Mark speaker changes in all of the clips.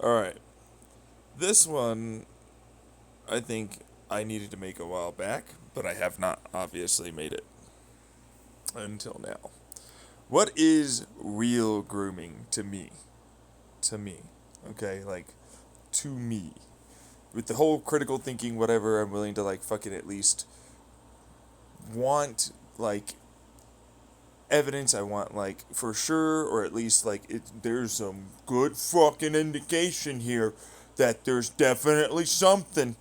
Speaker 1: Alright. This one, I think I needed to make a while back, but I have not obviously made it until now. What is real grooming to me? To me. Okay, like, to me. With the whole critical thinking, whatever, I'm willing to, like, fucking at least want, like, evidence. I want, like, for sure, or at least, like, there's some good fucking indication here that there's definitely something.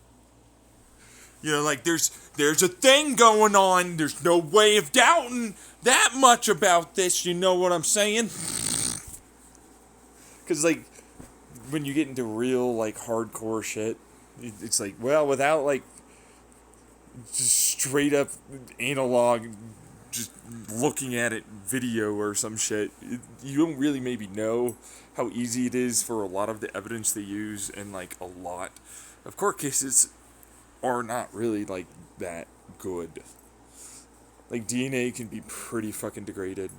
Speaker 1: You know, like there's a thing going on. There's no way of doubting that much about this. You know what I'm saying? Because like when you get into real like hardcore shit, it's like well without like just straight up analog, just looking at it video or some shit. You don't really maybe know how easy it is for a lot of the evidence they use, and like a lot of court cases are not really like that good. Like DNA can be pretty fucking degraded,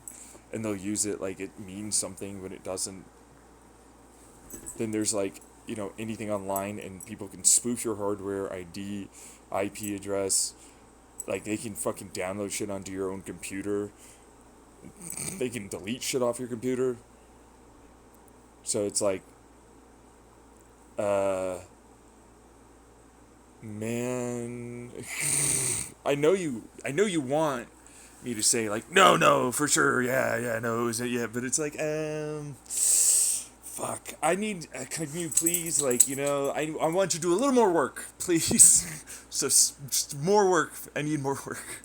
Speaker 1: and they'll use it like it means something when it doesn't. Then there's like anything online, and people can spoof your hardware ID, IP address. Like they can fucking download shit onto your own computer. They can delete shit off your computer. So it's like, uh, man, I know you want me to say like, no, no, for sure, yeah, yeah, no, it was it, yeah, but it's like, fuck, can you please, like, I want you to do a little more work, please, just more work, I need more work,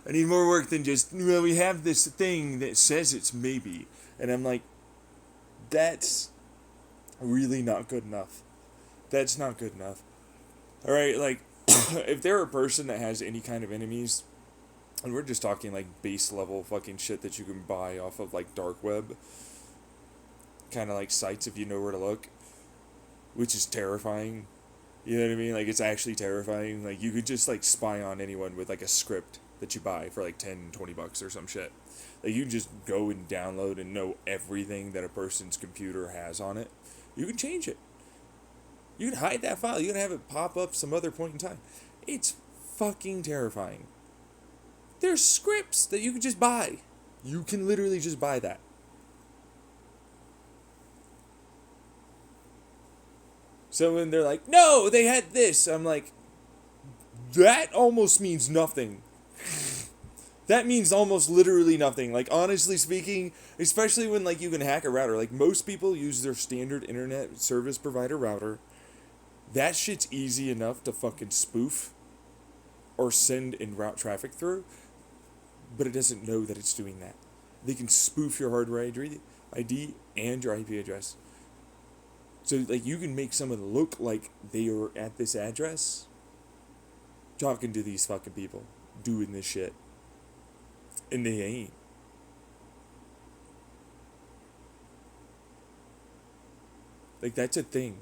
Speaker 1: I need more work than just, well, we have this thing that says it's maybe, and I'm like, that's really not good enough, that's not good enough, alright, like, if they're a person that has any kind of enemies, and we're just talking like base level fucking shit that you can buy off of like dark web kind of like sites if you know where to look, which is terrifying. You know what I mean? Like it's actually terrifying. Like you could just like spy on anyone with like a script that you buy for like 10, $20 or some shit. Like you can just go and download and know everything that a person's computer has on it. You can change it. You can hide that file. You can have it pop up some other point in time. It's fucking terrifying. There's scripts that you can just buy. You can literally just buy that. So when they're like, no, they had this, I'm like, that almost means nothing. That means almost literally nothing. Like, honestly speaking, especially when, like, you can hack a router. Like, most people use their standard internet service provider router. That shit's easy enough to fucking spoof or send and route traffic through, but it doesn't know that it's doing that. They can spoof your hardware ID and your IP address. So, like, you can make someone look like they are at this address talking to these fucking people, doing this shit. And they ain't. Like, that's a thing.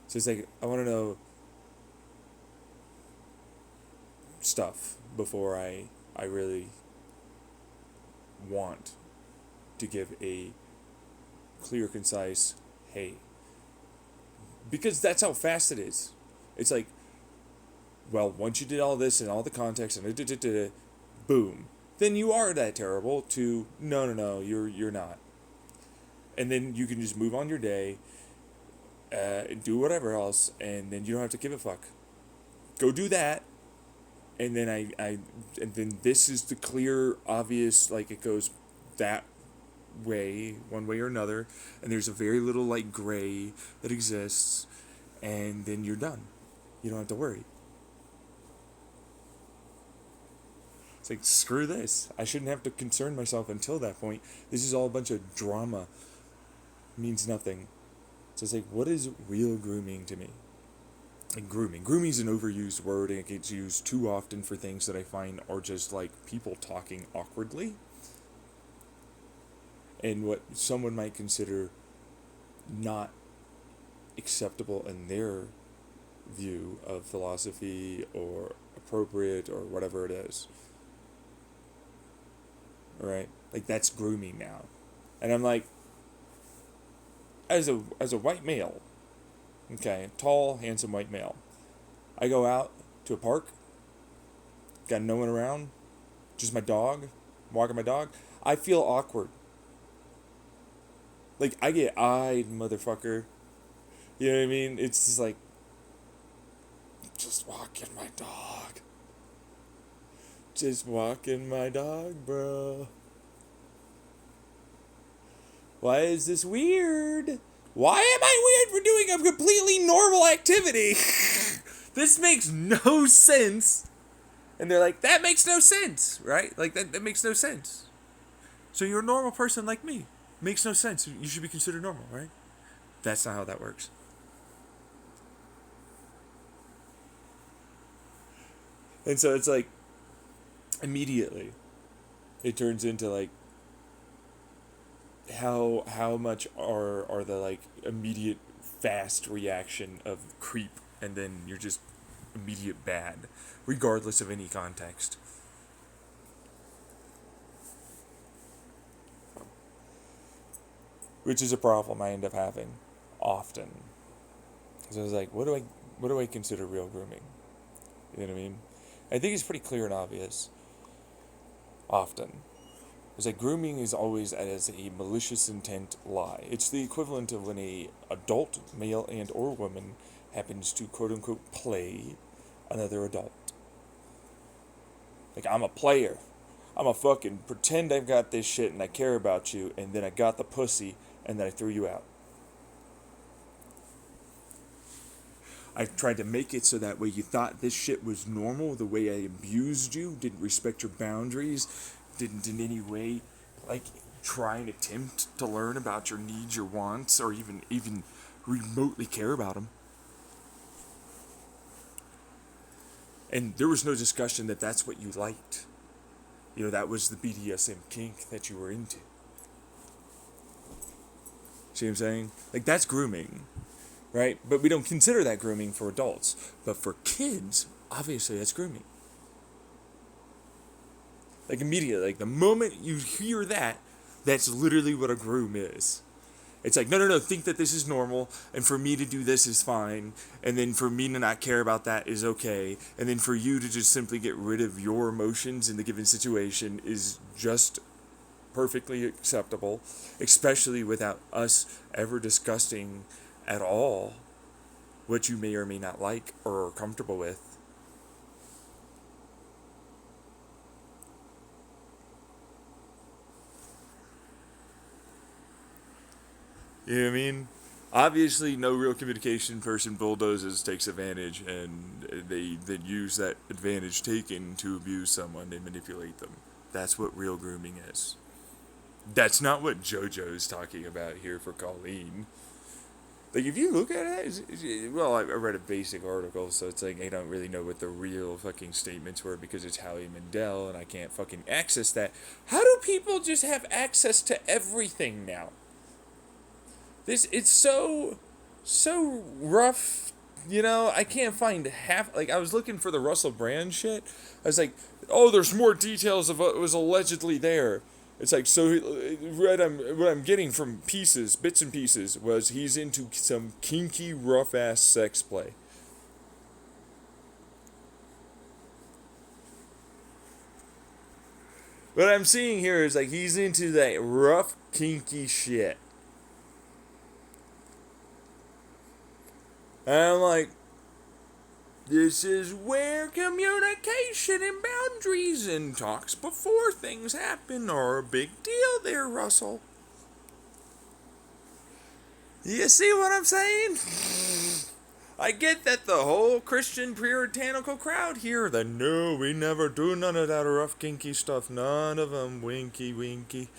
Speaker 1: So it's like, I want to know stuff before I really want to give a clear, concise, hey. Because that's how fast it is. It's like, well, once you did all this and all the context and boom, then you are that terrible to no, no, no, you're not. And then you can just move on your day, do whatever else, and then you don't have to give a fuck. Go do that, and then and then this is the clear, obvious, like it goes that way, one way or another, and there's a very little like gray that exists, and then you're done. You don't have to worry. It's like screw this. I shouldn't have to concern myself until that point. This is all a bunch of drama. It means nothing. So it's like, what is real grooming to me? Like grooming. Grooming is an overused word, and it gets used too often for things that I find are just like people talking awkwardly, and what someone might consider not acceptable in their view of philosophy or appropriate or whatever it is. Right? Like that's grooming now. And I'm like, as a white male, okay, tall, handsome white male, I go out to a park, got no one around, just my dog, walking my dog, I feel awkward. Like, I get eyed, motherfucker. You know what I mean? It's just like, just walking my dog. Just walking my dog, bro. Why is this weird? Why am I weird for doing a completely normal activity? This makes no sense. And they're like, that makes no sense, right? Like, that makes no sense. So you're a normal person like me. Makes no sense. You should be considered normal, right? That's not how that works. And so it's like, immediately, it turns into like, how much are the like immediate fast reaction of creep, and then you're just immediate bad, regardless of any context. Which is a problem I end up having often. So I was like, what do I consider real grooming? You know what I mean? I think it's pretty clear and obvious. Often. It's like grooming is always as a malicious intent lie. It's the equivalent of when a adult, male and or woman, happens to quote unquote play another adult. Like, I'm a player. I'm a fucking pretend I've got this shit and I care about you, and then I got the pussy and then I threw you out. I tried to make it so that way you thought this shit was normal, the way I abused you, didn't respect your boundaries, didn't in any way, like, try and attempt to learn about your needs, your wants, or even remotely care about them. And there was no discussion that that's what you liked. You know, that was the BDSM kink that you were into. See what I'm saying? Like, that's grooming, right? But we don't consider that grooming for adults. But for kids, obviously that's grooming. Like, immediately, like, the moment you hear that, that's literally what a groom is. It's like, no, think that this is normal, and for me to do this is fine, and then for me to not care about that is okay, and then for you to just simply get rid of your emotions in the given situation is just perfectly acceptable, especially without us ever discussing at all what you may or may not like or are comfortable with. You know what I mean? Obviously, no real communication person bulldozes, takes advantage, and they then use that advantage taken to abuse someone and manipulate them. That's what real grooming is. That's not what JoJo's talking about here for Colleen. Like, if you look at it, well, I read a basic article, so it's like I don't really know what the real fucking statements were because it's Howie Mandel and I can't fucking access that. How do people just have access to everything now? It's so rough, you know. I can't find half. Like, I was looking for the Russell Brand shit. I was like, oh, there's more details of what was allegedly there. It's like, so what I'm getting from bits and pieces, was he's into some kinky, rough ass sex play. What I'm seeing here is like he's into that rough, kinky shit. And I'm like, this is where communication and boundaries and talks before things happen are a big deal there, Russell. You see what I'm saying? I get that the whole Christian puritanical crowd here, that no, we never do none of that rough, kinky stuff. None of them winky, winky.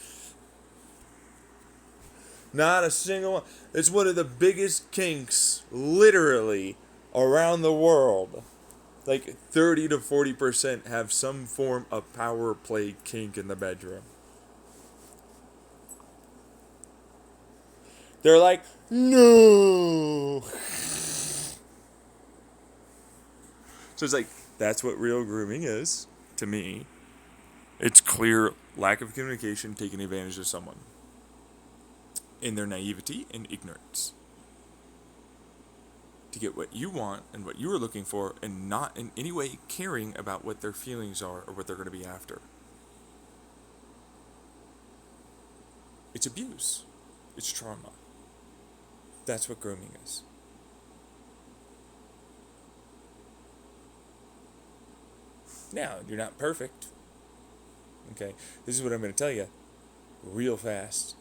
Speaker 1: Not a single one. It's one of the biggest kinks, literally, around the world. Like 30 to 40% have some form of power play kink in the bedroom. They're like, no. So it's like, that's what real grooming is, to me. It's clear lack of communication, taking advantage of someone. in their naivety and ignorance to get what you want and what you are looking for, and not in any way caring about what their feelings are or what they're going to be after. It's abuse. It's trauma. That's what grooming is. Now, you're not perfect. Okay? This is what I'm going to tell you real fast.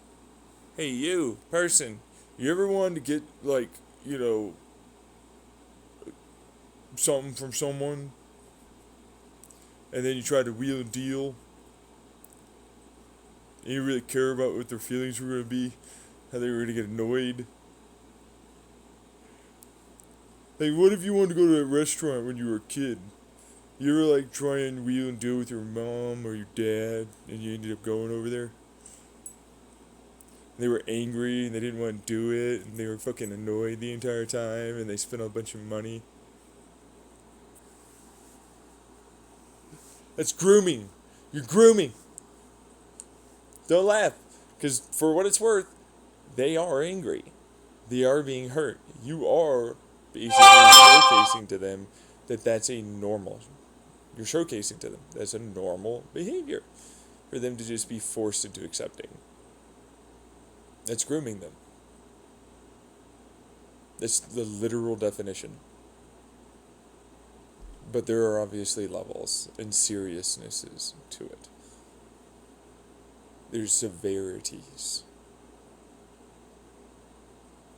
Speaker 1: Hey, you, person, you ever wanted to get, like, something from someone, and then you try to wheel and deal, and you really care about what their feelings were going to be, how they were going to get annoyed? Like, what if you wanted to go to a restaurant when you were a kid? You ever, like, try and wheel and deal with your mom or your dad, and you ended up going over there? They were angry, and they didn't want to do it, and they were fucking annoyed the entire time, and they spent a bunch of money. That's grooming. You're grooming. Don't laugh. Because for what it's worth, they are angry. They are being hurt. You are basically showcasing to them that that's a normal. You're showcasing to them that's a normal behavior for them to just be forced into accepting. That's grooming them. That's the literal definition. But there are obviously levels and seriousnesses to it. There's severities.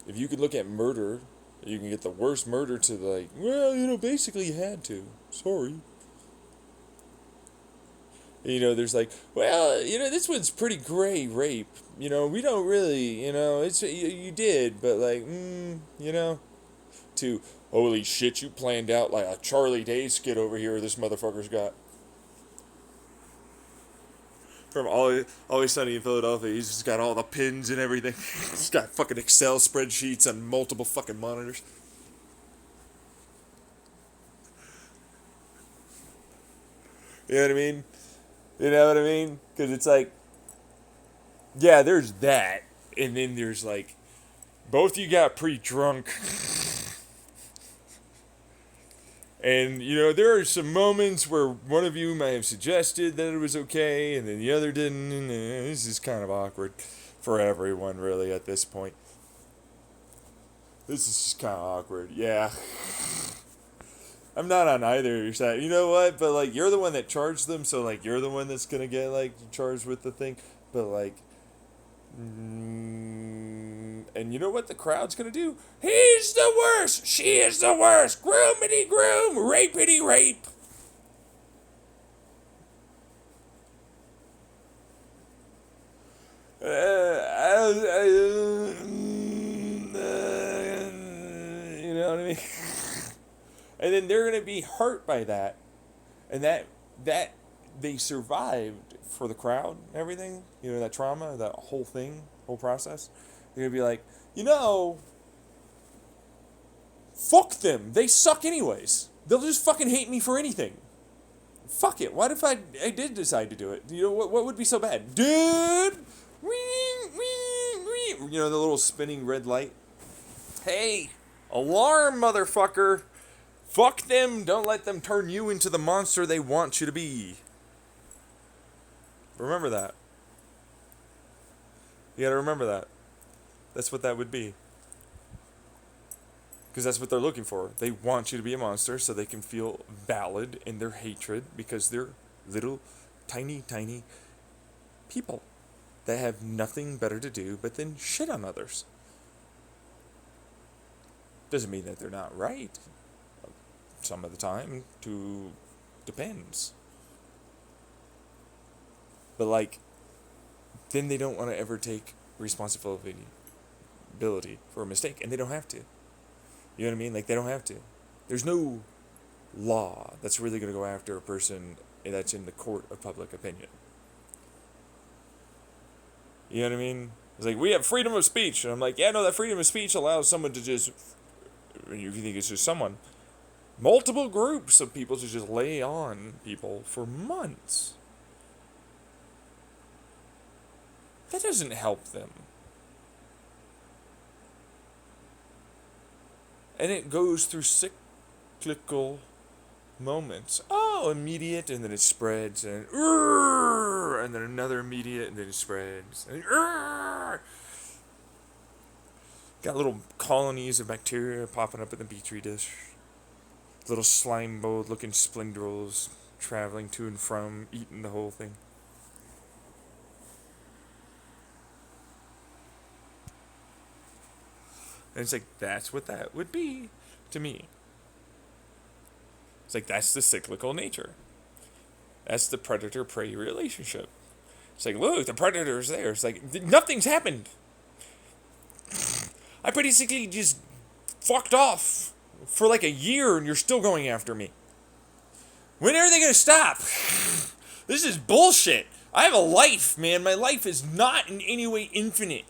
Speaker 1: If you could look at murder, you can get the worst murder to like, well, basically you had to. Sorry. There's like, well, this one's pretty gray rape. We don't really, it's, you did, but like, to, holy shit, you planned out like a Charlie Day skit over here this motherfucker's got. From Always Sunny in Philadelphia, he's just got all the pins and everything. He's got fucking Excel spreadsheets on multiple fucking monitors. You know what I mean? You know what I mean? Because it's like, yeah, there's that. And then there's like, both of you got pretty drunk. And, there are some moments where one of you may have suggested that it was okay, and then the other didn't. And this is kind of awkward for everyone, really, at this point. This is just kind of awkward. Yeah. I'm not on either of your side. You know what? But, like, you're the one that charged them, so, like, you're the one that's going to get, like, charged with the thing. But, like, and you know what the crowd's going to do? He's the worst! She is the worst! Groomity groom! Rapity rape! You know what I mean? And then they're going to be hurt by that. And that they survived for the crowd and everything. That trauma, that whole thing, whole process. They're going to be like, fuck them. They suck anyways. They'll just fucking hate me for anything. Fuck it. What if I did decide to do it? What would be so bad? Dude! The little spinning red light. Hey! Alarm, motherfucker! Fuck them! Don't let them turn you into the monster they want you to be. Remember that. You gotta remember that. That's what that would be. Because that's what they're looking for. They want you to be a monster so they can feel valid in their hatred because they're little, tiny, tiny people that have nothing better to do but then shit on others. Doesn't mean that they're not right. Some of the time, depends. But like, then they don't want to ever take responsibility for a mistake, and they don't have to. You know what I mean? Like, they don't have to. There's no law that's really going to go after a person that's in the court of public opinion. You know what I mean? It's like, we have freedom of speech. And I'm like, yeah, no, that freedom of speech allows someone to just, you think it's just someone, multiple groups of people to just lay on people for months. That doesn't help them. And it goes through cyclical moments. Oh, immediate, and then it spreads, and then another immediate, and then it spreads. And got little colonies of bacteria popping up in the petri dish. Little slime mold looking spindrels traveling to and from, eating the whole thing. And it's like, that's what that would be to me. It's like, that's the cyclical nature. That's the predator-prey relationship. It's like, look, the predator's there. It's like, nothing's happened. I basically just fucked off for like a year and you're still going after me. When are they going to stop? This is bullshit. I have a life, man. My life is not in any way infinite.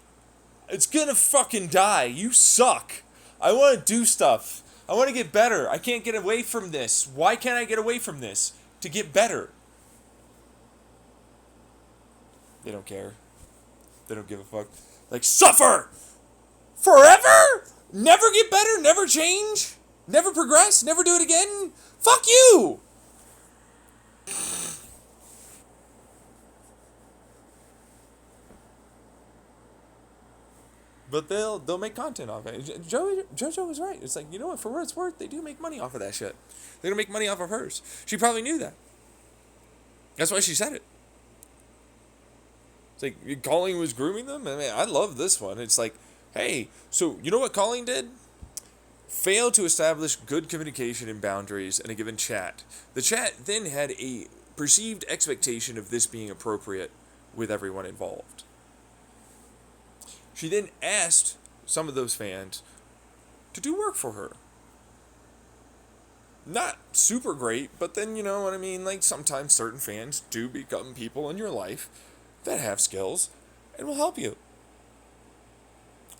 Speaker 1: It's gonna fucking die. You suck. I want to do stuff. I want to get better. I can't get away from this. Why can't I get away from this? To get better. They don't care. They don't give a fuck. Like, suffer! Forever? Never get better? Never change? Never progress? Never do it again? Fuck you! But they'll make content off it. JoJo was right. It's like, you know what? For what it's worth, they do make money off of that shit. They're gonna make money off of hers. She probably knew that. That's why she said it. It's like, Colleen was grooming them. I mean, I love this one. It's like, hey, so you know what Colleen did? Failed to establish good communication and boundaries in a given chat. The chat then had a perceived expectation of this being appropriate with everyone involved. She then asked some of those fans to do work for her. Not super great, but then, you know what I mean? Like, sometimes certain fans do become people in your life that have skills and will help you.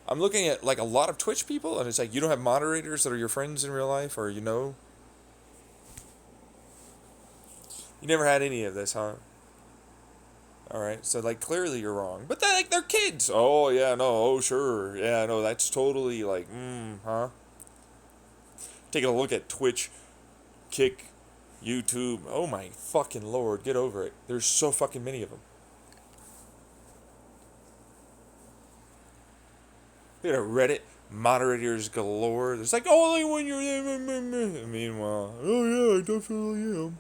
Speaker 1: I'm looking at, like, a lot of Twitch people, and it's like, you don't have moderators that are your friends in real life, or you know? You never had any of this, huh? Alright, so, like, clearly you're wrong. But, they're kids! Oh, yeah, no, oh, sure. Yeah, no, that's totally, like, huh? Taking a look at Twitch, Kick, YouTube. Oh, my fucking lord, get over it. There's so fucking many of them. Look at Reddit, moderators galore. There's like, only when you're there. Meanwhile, oh, yeah, I definitely am.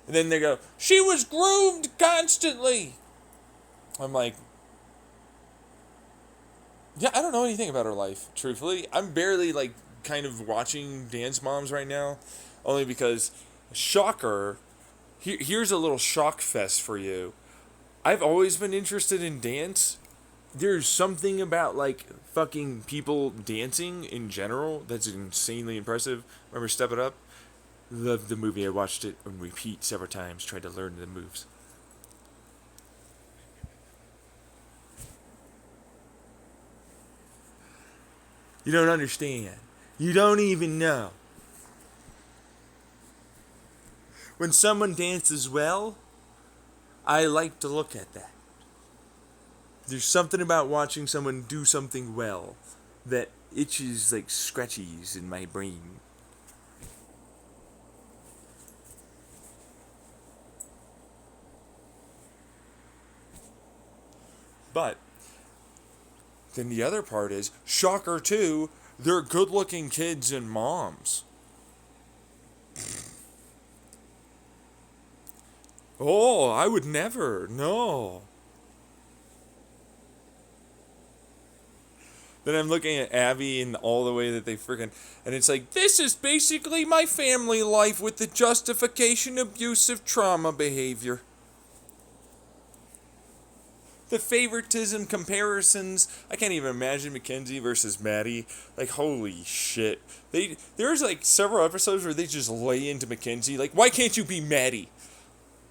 Speaker 1: And then they go, she was groomed constantly. I'm like, yeah, I don't know anything about her life, truthfully. I'm barely, like, kind of watching Dance Moms right now. Only because, shocker, here's a little shock fest for you. I've always been interested in dance. There's something about, like, fucking people dancing in general that's insanely impressive. Remember Step It Up? Loved the movie. I watched it on repeat several times, tried to learn the moves. You don't understand. You don't even know. When someone dances well, I like to look at that. There's something about watching someone do something well that itches like scratchies in my brain. But then the other part is, shocker too, they're good-looking kids and moms. Oh, I would never. No. Then I'm looking at Abby and all the way that they freaking... And it's like, this is basically my family life with the justification abusive trauma behavior. The favoritism comparisons. I can't even imagine Mackenzie versus Maddie. Like, holy shit. There's like several episodes where they just lay into Mackenzie. Like, why can't you be Maddie?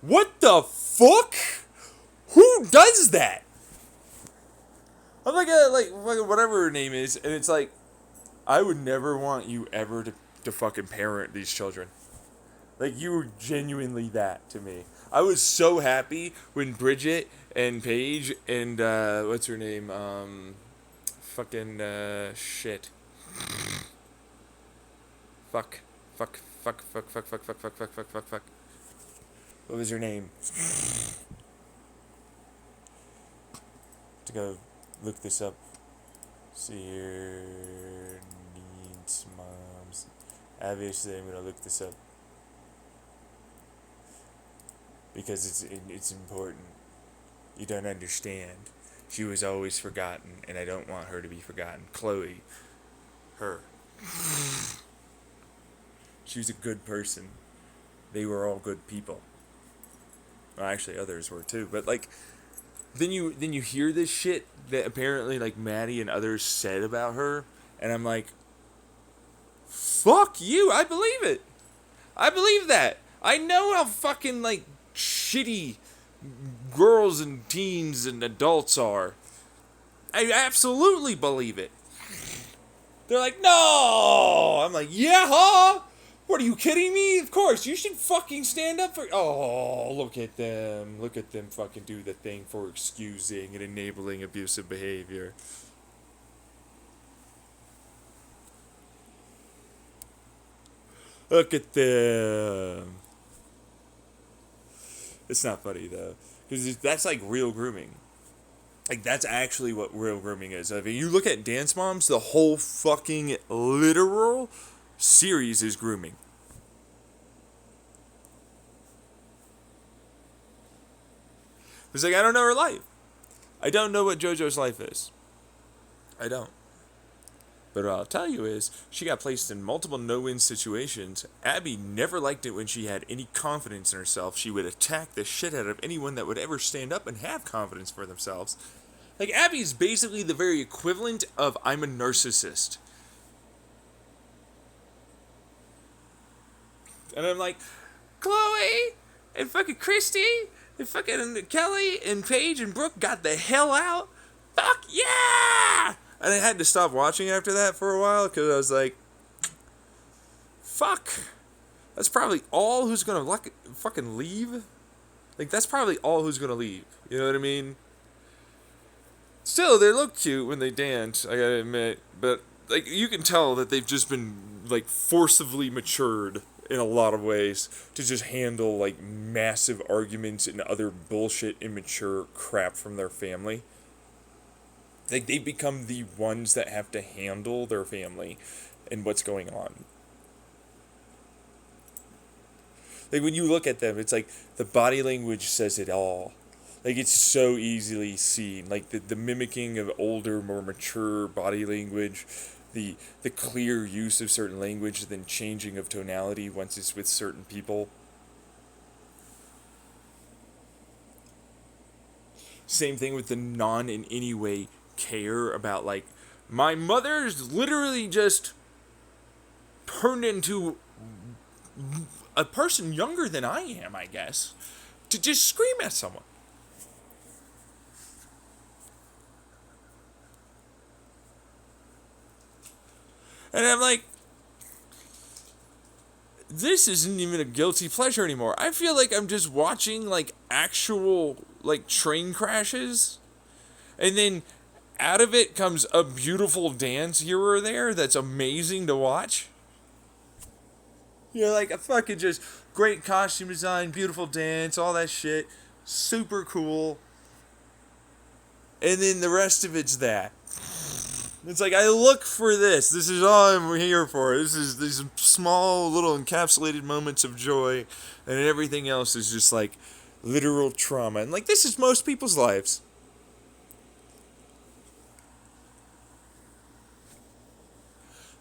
Speaker 1: What the fuck? Who does that? I'm like whatever her name is, and it's like, I would never want you ever to fucking parent these children. Like, you were genuinely that to me. I was so happy when Bridget and Paige and what's her name? Fucking shit. Fuck. Fuck. Fuck. Fuck. Fuck. Fuck. Fuck. Fuck. Fuck. Fuck. Fuck. Fuck. What was her name? To go look this up. See here. Needs moms. Obviously, I'm gonna look this up because it's important. You don't understand. She was always forgotten, and I don't want her to be forgotten. Chloe. Her. She was a good person. They were all good people. Well, actually, others were too. But like, then you hear this shit that apparently like Maddie and others said about her, and I'm like, fuck you! I believe it. I believe that. I know how fucking like shitty girls and teens and adults are. I absolutely believe it. They're like, no! I'm like, yeah, huh? What, are you kidding me? Of course, you should fucking stand up for... Oh, look at them. Look at them fucking do the thing for excusing and enabling abusive behavior. Look at them. It's not funny, though. Because that's like real grooming. Like, that's actually what real grooming is. I mean, you look at Dance Moms, the whole fucking literal series is grooming. It's like, I don't know her life. I don't know what JoJo's life is. I don't. But what I'll tell you is, she got placed in multiple no-win situations. Abby never liked it when she had any confidence in herself. She would attack the shit out of anyone that would ever stand up and have confidence for themselves. Like, Abby's basically the very equivalent of I'm a narcissist. And I'm like, Chloe and fucking Christy and fucking Kelly and Paige and Brooke got the hell out. Fuck yeah! And I had to stop watching after that for a while because I was like, fuck. That's probably all who's going to fucking leave. Like, that's probably all who's going to leave. You know what I mean? Still, they look cute when they dance, I gotta admit. But, like, you can tell that they've just been, like, forcibly matured in a lot of ways to just handle, like, massive arguments and other bullshit, immature crap from their family. Like, they become the ones that have to handle their family and what's going on. Like, when you look at them, it's like the body language says it all. Like, it's so easily seen. Like, the mimicking of older, more mature body language, the clear use of certain language, then changing of tonality once it's with certain people. Same thing with the non in any way care about, like, my mother's literally just turned into a person younger than I am, I guess, to just scream at someone. And I'm like, this isn't even a guilty pleasure anymore. I feel like I'm just watching, like, actual, like, train crashes. And then out of it comes a beautiful dance here or there that's amazing to watch. You're like, a fucking just great costume design, beautiful dance, all that shit. Super cool. And then the rest of it's that. It's like, I look for this. This is all I'm here for. This is these small little encapsulated moments of joy. And everything else is just like literal trauma. And like, this is most people's lives.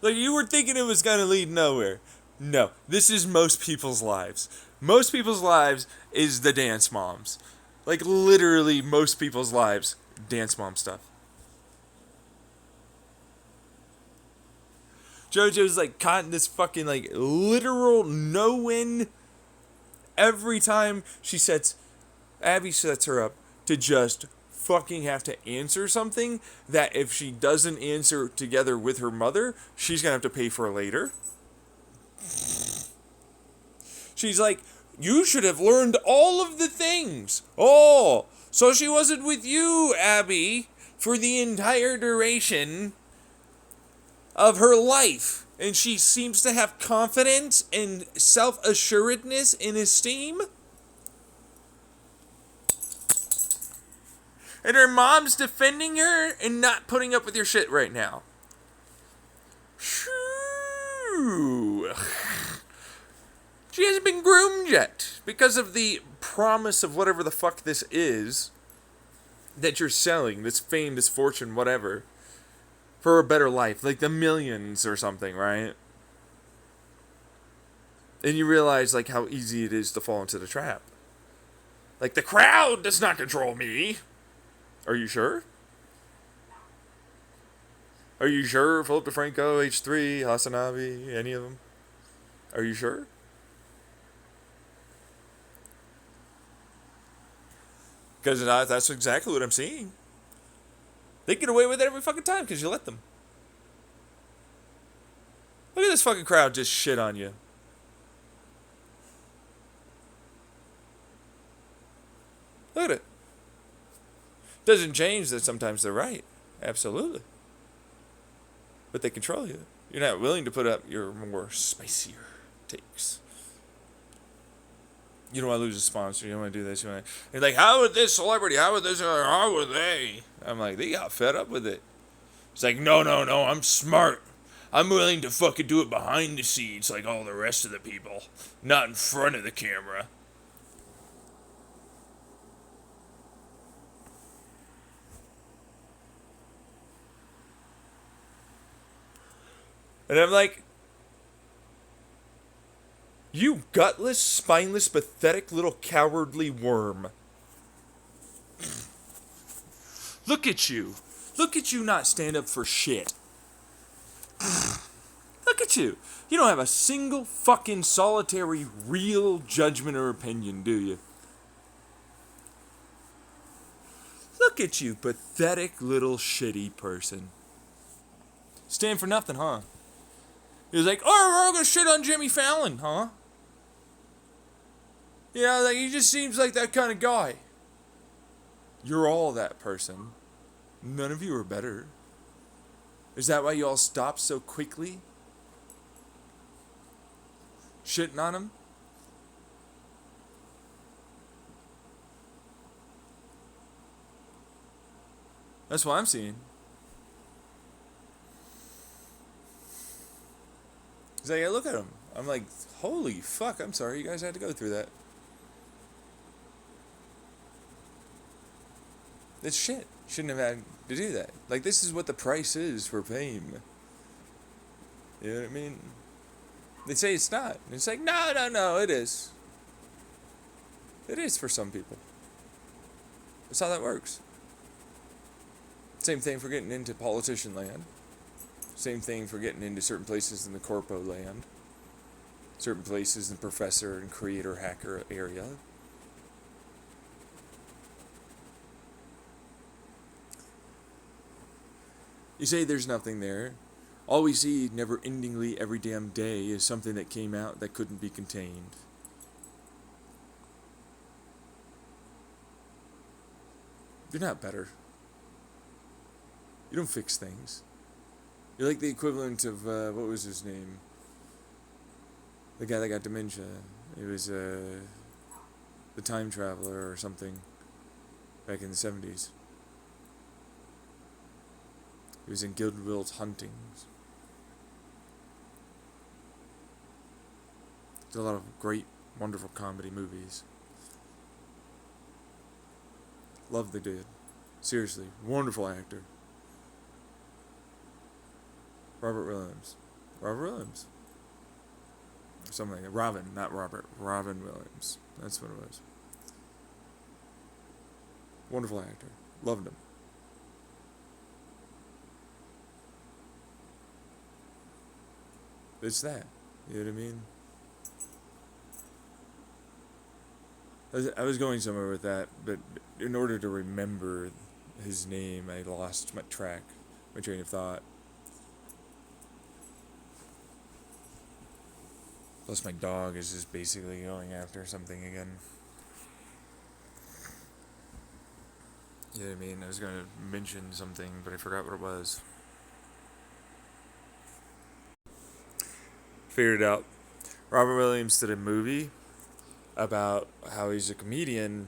Speaker 1: Like, you were thinking it was going to lead nowhere. No, this is most people's lives. Most people's lives is the Dance Moms. Like, literally most people's lives, Dance Mom stuff. JoJo's like caught in this fucking like literal no-win every time Abby sets her up to just fucking have to answer something that if she doesn't answer together with her mother, she's gonna have to pay for later. She's like, you should have learned all of the things. Oh, So she wasn't with you, Abby, for the entire duration of her life. And she seems to have confidence and self-assuredness and esteem. And her mom's defending her and not putting up with your shit right now. Shoo. She hasn't been groomed yet because of the promise of whatever the fuck this is that you're selling, this fame, this fortune, whatever, for a better life, like the millions or something, right? And you realize like how easy it is to fall into the trap. Like, the crowd does not control me. Are you sure? Are you sure? Philip DeFranco, H3, Hasanabi, any of them? Are you sure? Because that's exactly what I'm seeing. They get away with it every fucking time because you let them. Look at this fucking crowd just shit on you. Look at it. Doesn't change that sometimes they're right. Absolutely. But they control you. You're not willing to put up your more spicier takes. You don't want to lose a sponsor. You don't want to do this. You're like, how would this celebrity, how would they? I'm like, they got fed up with it. It's like, no, I'm smart. I'm willing to fucking do it behind the scenes like all the rest of the people. Not in front of the camera. And I'm like, you gutless, spineless, pathetic little cowardly worm. Look at you. Look at you not stand up for shit. Look at you. You don't have a single fucking solitary real judgment or opinion, do you? Look at you, pathetic little shitty person. Stand for nothing, huh? He was like, oh, we're gonna shit on Jimmy Fallon, huh? Yeah, like, he just seems like that kind of guy. You're all that person. None of you are better. Is that why you all stopped so quickly? Shitting on him? That's what I'm seeing. He's like, I look at him. I'm like, holy fuck, I'm sorry you guys had to go through that. It's shit. Shouldn't have had to do that. Like, this is what the price is for fame. You know what I mean? They say it's not. And it's like, no, it is. It is for some people. That's how that works. Same thing for getting into politician land. Same thing for getting into certain places in the corpo land. Certain places in professor and creator hacker area. You say there's nothing there. All we see never-endingly every damn day is something that came out that couldn't be contained. You're not better. You don't fix things. You're like the equivalent of, what was his name? The guy that got dementia. It was, the time traveler or something back in the 70s. He was in Guild Will's Huntings. There's a lot of great, wonderful comedy movies. Love the dude. Seriously, wonderful actor. Robert Williams. Or something like that. Robin, not Robert. Robin Williams. That's what it was. Wonderful actor. Loved him. It's that. You know what I mean? I was going somewhere with that, but in order to remember his name, I lost my train of thought. Plus my dog is just basically going after something again. You know what I mean? I was gonna mention something, but I forgot what it was. Figured it out. Robert Williams did a movie about how he's a comedian,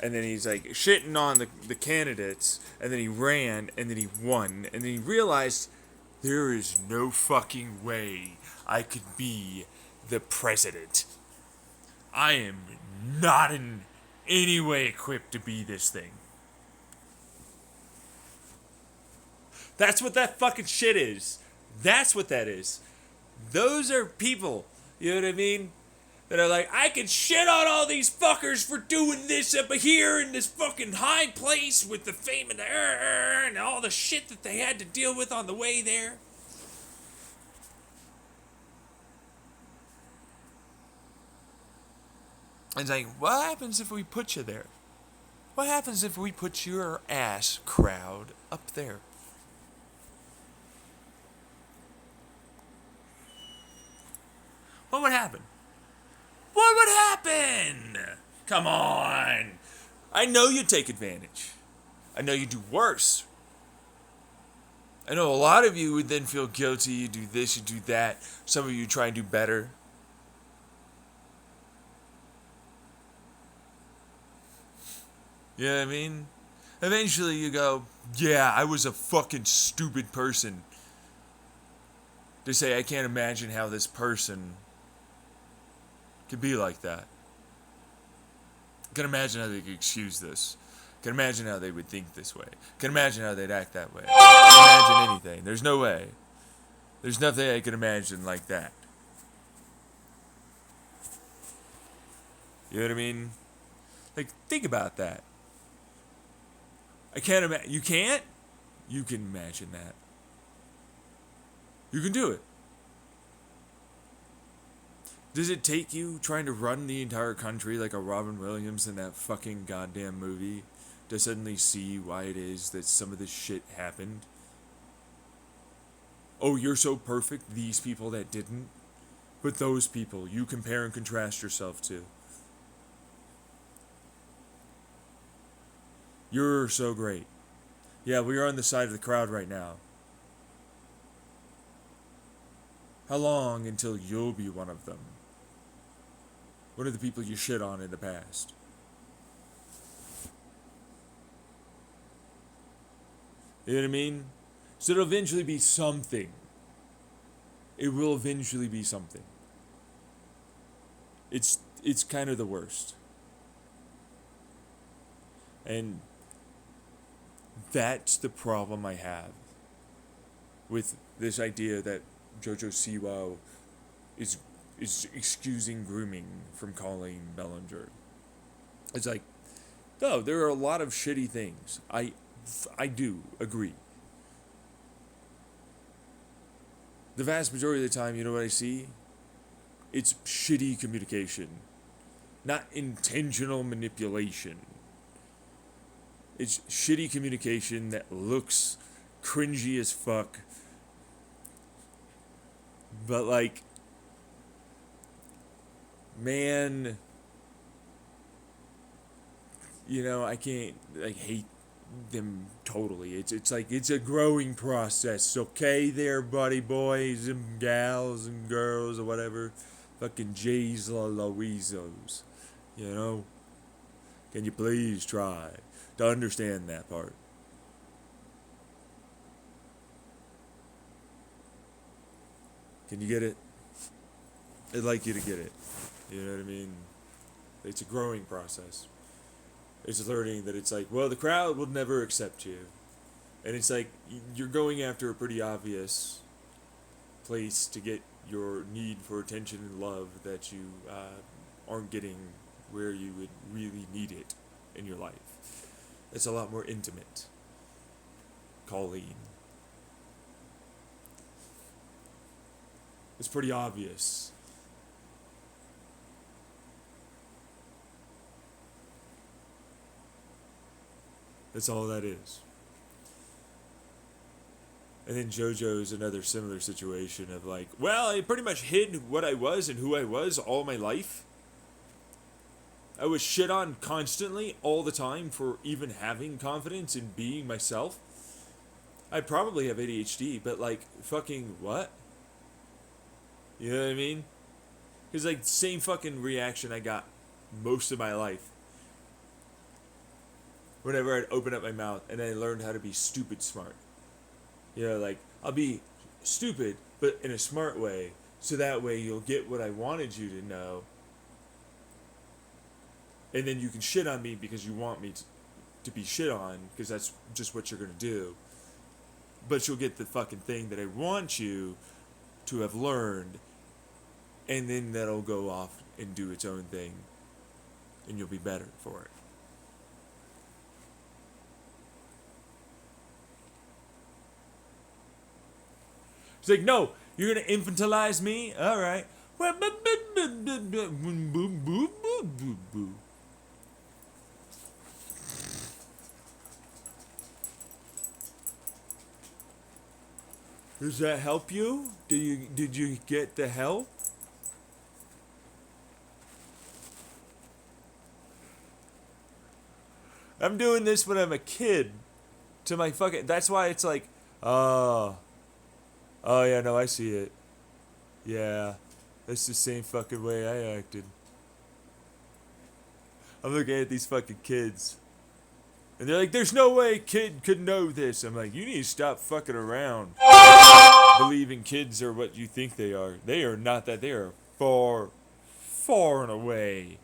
Speaker 1: and then he's like shitting on the candidates, and then he ran, and then he won, and then he realized there is no fucking way I could be the president. I am not in any way equipped to be this thing. That's what that fucking shit is. That's what that is. Those are people, you know what I mean? That are like, I can shit on all these fuckers for doing this up here in this fucking high place with the fame and all the shit that they had to deal with on the way there. It's like, what happens if we put you there? What happens if we put your ass crowd up there? What would happen? What would happen? Come on. I know you take advantage. I know you do worse. I know a lot of you would then feel guilty. You do this, you do that. Some of you try and do better. You know what I mean? Eventually you go, yeah, I was a fucking stupid person. To say, I can't imagine how this person could be like that. I can imagine how they could excuse this. I can imagine how they would think this way. I can imagine how they'd act that way. I can imagine anything. There's no way. There's nothing I can imagine like that. You know what I mean? Like, think about that. I can't imagine. You can't? You can imagine that. You can do it. Does it take you trying to run the entire country like a Robin Williams in that fucking goddamn movie to suddenly see why it is that some of this shit happened? Oh, you're so perfect, these people that didn't? But those people, you compare and contrast yourself to. You're so great. Yeah, we are on the side of the crowd right now. How long until you'll be one of them? What are the people you shit on in the past? You know what I mean? So it'll eventually be something. It will eventually be something. It's kind of the worst. And that's the problem I have with this idea that Jojo Siwa is excusing grooming from Colleen Bellinger. It's like, no, there are a lot of shitty things. I do agree. The vast majority of the time, you know what I see? It's shitty communication, not intentional manipulation. It's shitty communication that looks cringy as fuck. But like, man, you know, I can't like hate them totally. It's like it's a growing process. Okay, there, buddy, boys and gals and girls or whatever, fucking J's la Louisos, you know. Can you please try to understand that part? Can you get it? I'd like you to get it. You know what I mean? It's a growing process. It's learning that it's like, well, the crowd will never accept you. And it's like, you're going after a pretty obvious place to get your need for attention and love that you aren't getting where you would really need it in your life. It's a lot more intimate. Colleen. It's pretty obvious. That's all that is. And then JoJo's another similar situation of like, well, I pretty much hid what I was and who I was all my life. I was shit on constantly all the time for even having confidence in being myself, I'd probably have ADHD, but like, fucking what? You know what I mean? Because like, same fucking reaction I got most of my life. Whenever I'd open up my mouth and I learned how to be stupid smart. You know, like, I'll be stupid, but in a smart way, so that way you'll get what I wanted you to know. And then you can shit on me because you want me to be shit on, because that's just what you're gonna do. But you'll get the fucking thing that I want you to have learned, and then that'll go off and do its own thing, and you'll be better for it. It's like, no, you're gonna infantilize me? Alright. Does that help you? Did you get the help? I'm doing this when I'm a kid. To my fucking. That's why it's like, oh, oh yeah, no, I see it. Yeah, that's the same fucking way I acted. I'm looking at these fucking kids, and they're like, "There's no way a kid could know this." I'm like, "You need to stop fucking around, believing kids are what you think they are. They are not that. They are far, far and away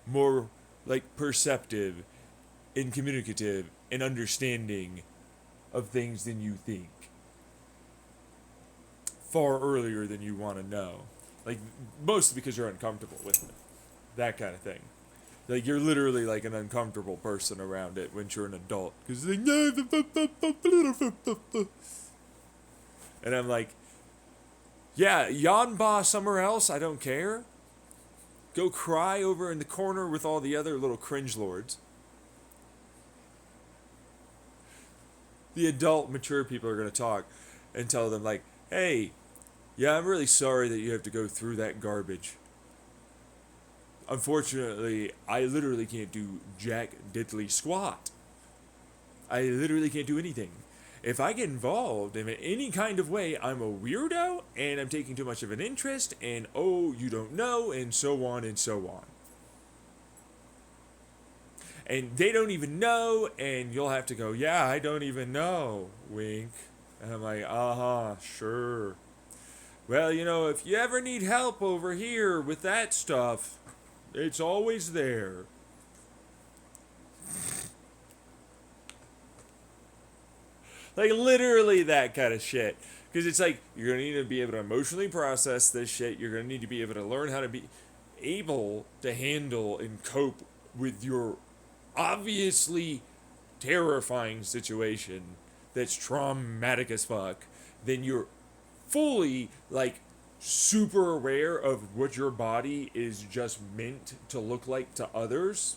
Speaker 1: more like perceptive and communicative and understanding of things than you think. Far earlier than you want to know. Like, mostly because you're uncomfortable with it. That kind of thing. Like, you're literally like an uncomfortable person around it when you're an adult. Because it's like, and I'm like, yeah, yawn ba somewhere else, I don't care. Go cry over in the corner with all the other little cringe lords. The adult, mature people are going to talk and tell them, like, hey, yeah, I'm really sorry that you have to go through that garbage. Unfortunately, I literally can't do jack diddly squat. I literally can't do anything. If I get involved in any kind of way, I'm a weirdo and I'm taking too much of an interest and oh, you don't know, and so on and so on. And they don't even know, and you'll have to go, yeah, I don't even know, wink. And I'm like, uh-huh, sure. Well, you know, if you ever need help over here with that stuff, it's always there. Like, literally that kind of shit. Because it's like, you're going to need to be able to emotionally process this shit. You're going to need to be able to learn how to be able to handle and cope with your obviously terrifying situation that's traumatic as fuck. Then you're fully, like, super aware of what your body is just meant to look like to others.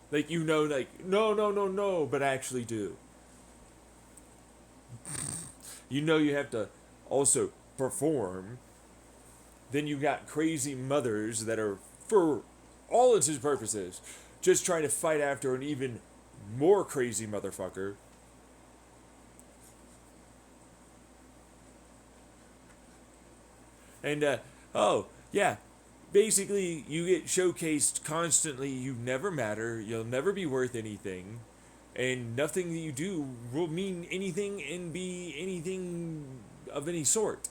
Speaker 1: Like, you know, like, no, no, no, no, but actually do. You know you have to also perform. Then you got crazy mothers that are, for all intents and purposes, just trying to fight after an even more crazy motherfucker. And, oh, yeah, basically you get showcased constantly. You never matter. You'll never be worth anything. And nothing that you do will mean anything and be anything of any sort.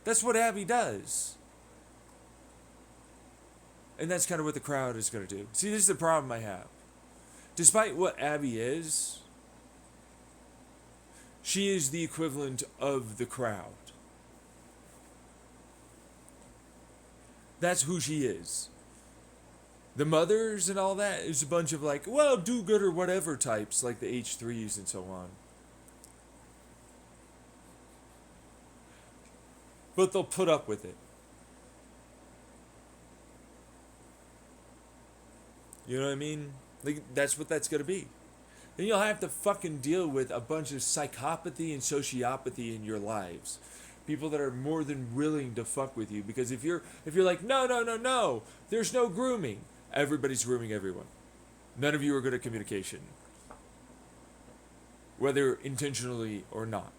Speaker 1: That's what Abby does. And that's kind of what the crowd is going to do. See, this is the problem I have. Despite what Abby is, she is the equivalent of the crowd. That's who she is. The mothers and all that is a bunch of like, well, do-gooder whatever types, like the H3s and so on. But they'll put up with it. You know what I mean? Like, that's what that's gonna be. Then you'll have to fucking deal with a bunch of psychopathy and sociopathy in your lives. People that are more than willing to fuck with you. Because if you're like, no, no, no, no, there's no grooming. Everybody's grooming everyone. None of you are good at communication, whether intentionally or not.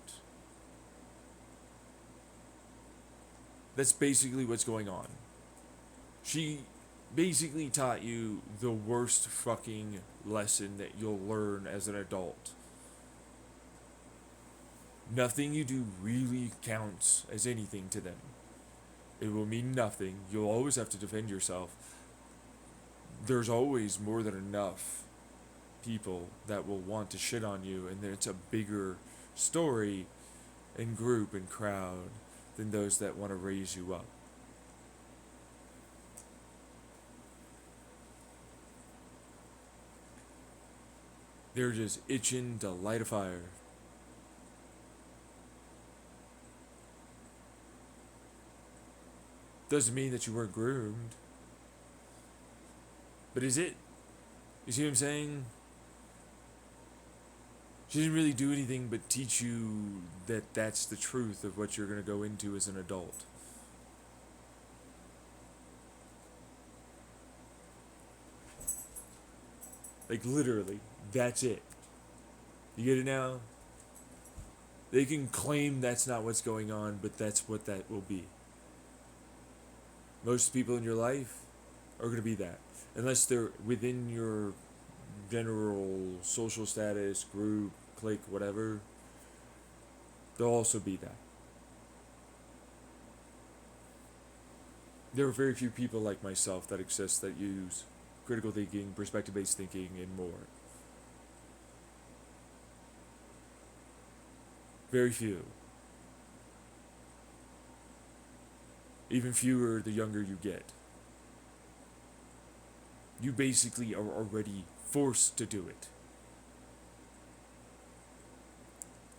Speaker 1: That's basically what's going on. She basically taught you the worst fucking lesson that you'll learn as an adult. Nothing you do really counts as anything to them. It will mean nothing. You'll always have to defend yourself. There's always more than enough people that will want to shit on you, and then it's a bigger story and group and crowd than those that want to raise you up. They're just itching to light a fire. Doesn't mean that you weren't groomed. But is it? You see what I'm saying? She didn't really do anything but teach you that that's the truth of what you're going to go into as an adult. Like, literally, that's it. You get it now? They can claim that's not what's going on, but that's what that will be. Most people in your life are going to be that. Unless they're within your general social status, group, clique, whatever, they'll also be that. There are very few people like myself that exist that use critical thinking, perspective based thinking, and more. Very few. Even fewer the younger you get. You basically are already forced to do it.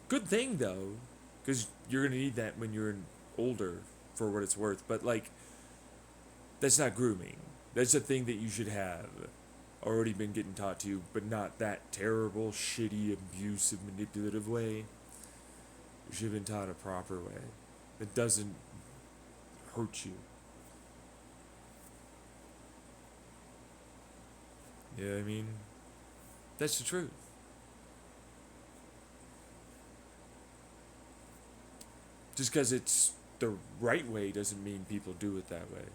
Speaker 1: Good thing though, because you're gonna need that when you're older, for what it's worth. But like, that's not grooming. That's a thing that you should have already been getting taught to you, but not that terrible, shitty, abusive, manipulative way. You should have been taught a proper way that doesn't hurt you. You know what I mean? That's the truth. Just because it's the right way doesn't mean people do it that way.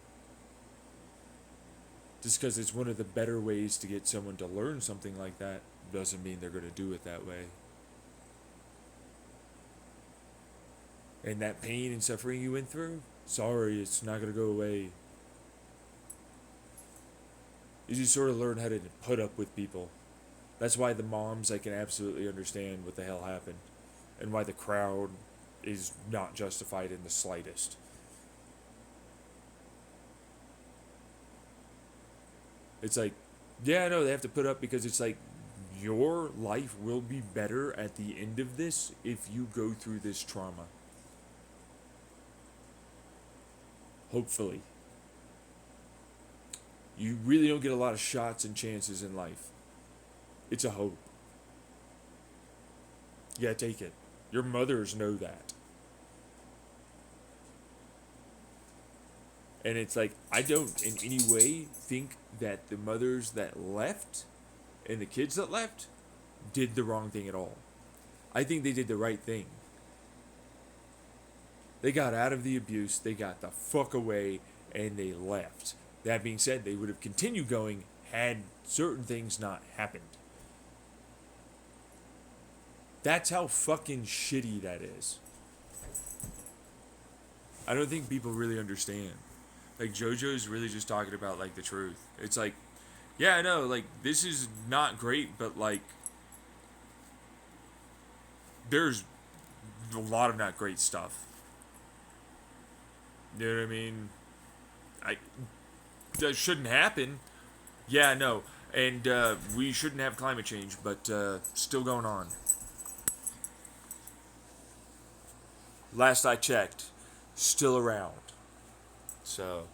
Speaker 1: Just because it's one of the better ways to get someone to learn something like that doesn't mean they're going to do it that way. And that pain and suffering you went through, sorry, it's not going to go away. You just sort of learn how to put up with people. That's why the moms, I can absolutely understand what the hell happened. And why the crowd is not justified in the slightest. It's like, yeah, I know they have to put up because it's like, your life will be better at the end of this if you go through this trauma. Hopefully. You really don't get a lot of shots and chances in life. It's a hope. Yeah, take it. Your mothers know that. And it's like, I don't in any way think that the mothers that left and the kids that left did the wrong thing at all. I think they did the right thing. They got out of the abuse, they got the fuck away, and they left. That being said, they would have continued going had certain things not happened. That's how fucking shitty that is. I don't think people really understand. Like, JoJo's really just talking about, like, the truth. It's like, yeah, I know, like, this is not great, but, like, there's a lot of not great stuff. You know what I mean? That shouldn't happen. Yeah, no. And we shouldn't have climate change, but still going on. Last I checked, still around. So,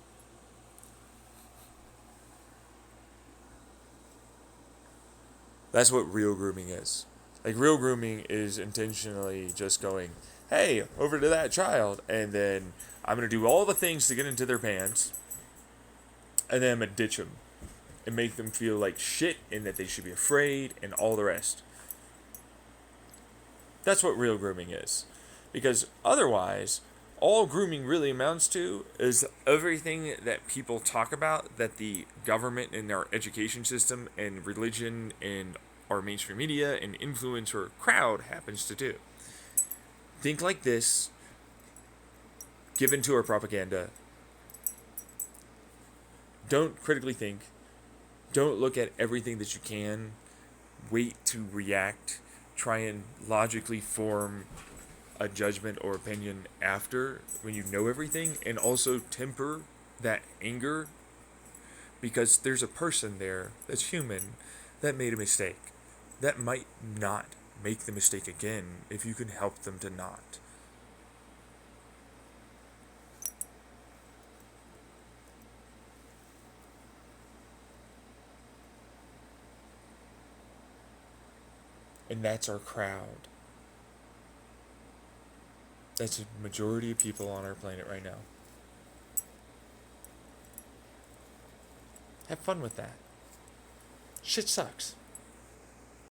Speaker 1: that's what real grooming is. Like, real grooming is intentionally just going, hey, over to that child, and then I'm gonna do all the things to get into their pants, and then I'm gonna ditch them and make them feel like shit and that they should be afraid and all the rest. That's what real grooming is. Because otherwise, all grooming really amounts to is everything that people talk about that the government and our education system and religion and our mainstream media and influencer crowd happens to do. Think like this, give in to our propaganda. Don't critically think. Don't look at everything that you can. Wait to react. Try and logically form a judgment or opinion after when you know everything, and also temper that anger because there's a person there that's human that made a mistake that might not make the mistake again if you can help them to not. And that's our crowd. That's a majority of people on our planet right now. Have fun with that. Shit sucks.